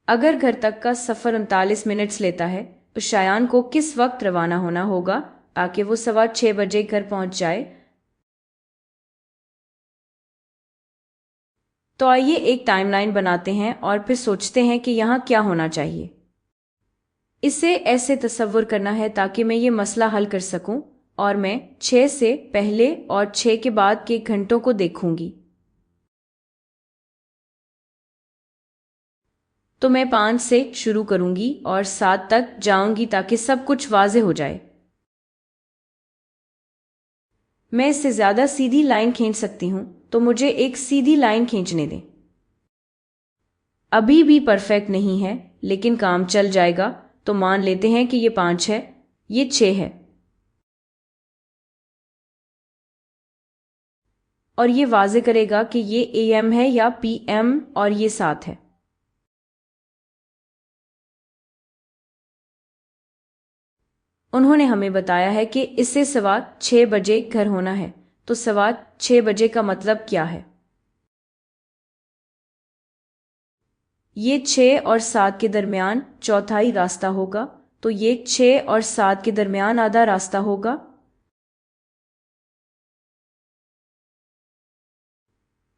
अगर घर तक का सफ़र 39 मिनट्स लेता है तो शायान को किस वक्त रवाना होना होगा ताकि वो 6:15 घर पहुंच जाए? तो आइए एक टाइमलाइन बनाते हैं और फिर सोचते हैं कि यहाँ क्या होना चाहिए। इसे ऐसे तसव्वुर करना है ताकि मैं ये मसला हल कर सकूं और मैं 6 से पहले और 6 के बाद के घंटों को देखूंगी। तो मैं 5 से शुरू करूंगी और 7 तक जाऊंगी ताकि सब कुछ वाज़े हो जाए। मैं इससे ज़्यादा सीधी लाइन खींच सकती हूँ, तो मुझे एक सीधी लाइन खींचने दें। अभी भी परफेक्ट नहीं है, लेकिन काम चल जाएगा। तो मान लेते हैं कि ये 5 है, ये 6 है और ये वाज़े करेगा कि ये AM है या PM और ये 7 है। उन्होंने हमें बताया है कि इससे 6:15 घर होना है। तो 6:15 का मतलब क्या है? ये 6 और 7 के दरमियान चौथाई रास्ता होगा। तो ये 6 और 7 के दरमियान आधा रास्ता होगा।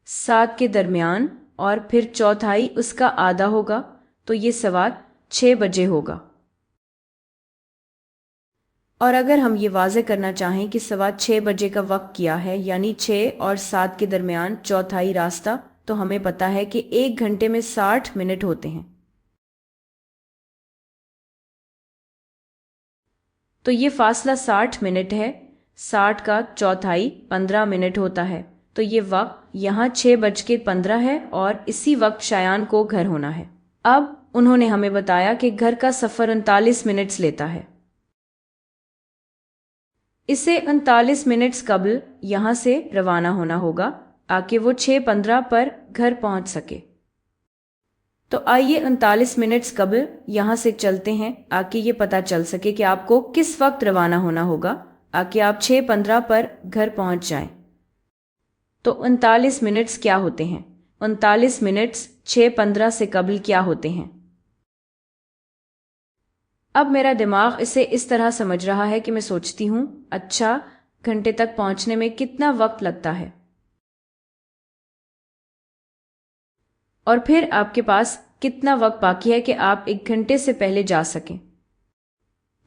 7 के दरमियान और फिर चौथाई उसका आधा होगा। तो ये 6:15 होगा। और अगर हम ये वाज़े करना चाहें कि 6:15 का वक्त क्या है, यानी 6 और 7 के दरमियान चौथाई रास्ता, तो हमें पता है कि 1 घंटे में 60 मिनट होते हैं। तो ये फासला 60 मिनट है। 60 का चौथाई 15 मिनट होता है। तो ये वक्त यहाँ 6:15 है और इसी वक्त शायान को घर होना है। अब उन्होंने हमें बताया कि घर का सफ़र 39 मिनट्स लेता है। इसे 39 मिनट्स कबल यहाँ से रवाना होना होगा ताकि वो 6:15 पर घर पहुँच सके। तो आइए 39 मिनट्स कबल यहाँ से चलते हैं ताकि ये पता चल सके कि आपको किस वक्त रवाना होना होगा ताकि आप 6:15 पर घर पहुँच जाएं। तो 39 मिनट्स क्या होते हैं? 39 मिनट्स 6:15 से कबल क्या होते हैं? अब मेरा दिमाग इसे इस तरह समझ रहा है कि मैं सोचती हूँ, अच्छा, घंटे तक पहुँचने में कितना वक्त लगता है? और फिर आपके पास कितना वक्त बाकी है कि आप 1 घंटे से पहले जा सकें?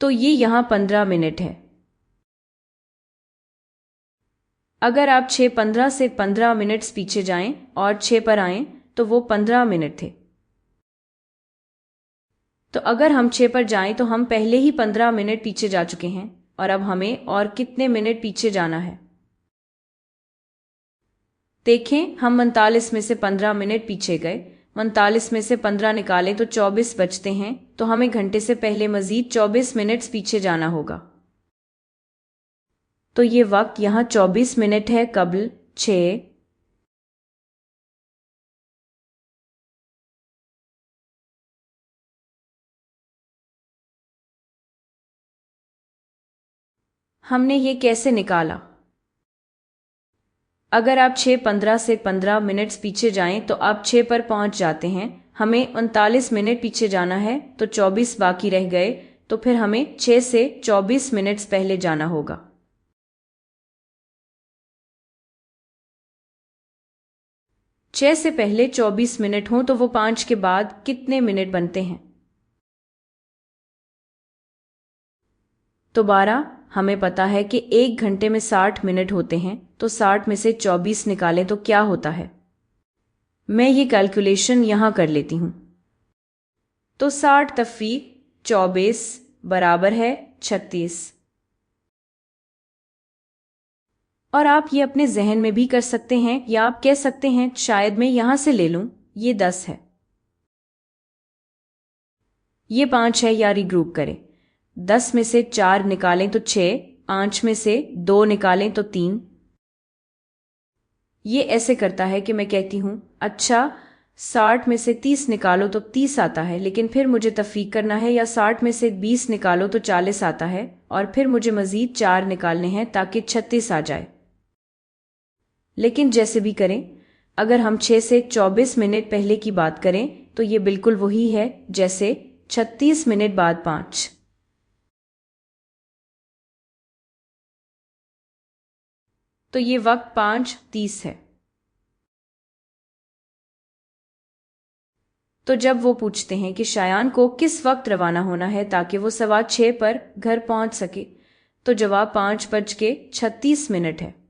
तो ये यहाँ 15 मिनट है। अगर आप 6:15 से 15 मिनट्स पीछे जाएं और 6 पर आएं तो वो 15 मिनट थे। तो अगर हम 6 पर जाएं तो हम पहले ही 15 मिनट पीछे जा चुके हैं और अब हमें और कितने मिनट पीछे जाना है? देखें, हम 39 में से 15 मिनट पीछे गए। 39 में से 15 निकालें तो 24 बचते हैं। तो हमें घंटे से पहले मजीद 24 मिनट्स पीछे जाना होगा। तो ये वक्त यहाँ 24 मिनट है कबल 6। हमने ये कैसे निकाला? अगर आप 6:15 से 15 मिनट्स पीछे जाएं तो आप 6 पर पहुंच जाते हैं। हमें 39 मिनट पीछे जाना है तो 24 बाकी रह गए। तो फिर हमें 6 से 24 मिनट्स पहले जाना होगा। 6 से पहले 24 मिनट हों तो वो 5 के बाद कितने मिनट बनते हैं? तो 12। हमें पता है कि 1 घंटे में 60 मिनट होते हैं। तो 60 में से 24 निकालें तो क्या होता है? मैं ये कैलकुलेशन यहाँ कर लेती हूँ। तो 60 तफ़रीक 24 बराबर है 36। और आप ये अपने जहन में भी कर सकते हैं या आप कह सकते हैं शायद मैं यहाँ से ले लूँ, ये 10 है, ये 5 है, या रिग्रुप करें। 10 में से 4 निकालें तो 6, 5 में से 2 निकालें तो 3। ये ऐसे करता है कि मैं कहती हूँ, अच्छा, 60 में से 30 निकालो तो 30 आता है, लेकिन फिर मुझे तफरीक करना है, या 60 में से 20 निकालो तो 40 आता है और फिर मुझे मज़ीद 4 निकालने हैं ताकि 36 आ जाए। लेकिन जैसे भी करें, अगर हम 6 से 24 मिनट पहले की बात करें तो ये बिल्कुल वही है जैसे 36 मिनट बाद 5। तो ये वक्त 5:30 है। तो जब वो पूछते हैं कि शायान को किस वक्त रवाना होना है ताकि वो 6:15 पर घर पहुंच सके, तो जवाब 5:36 है।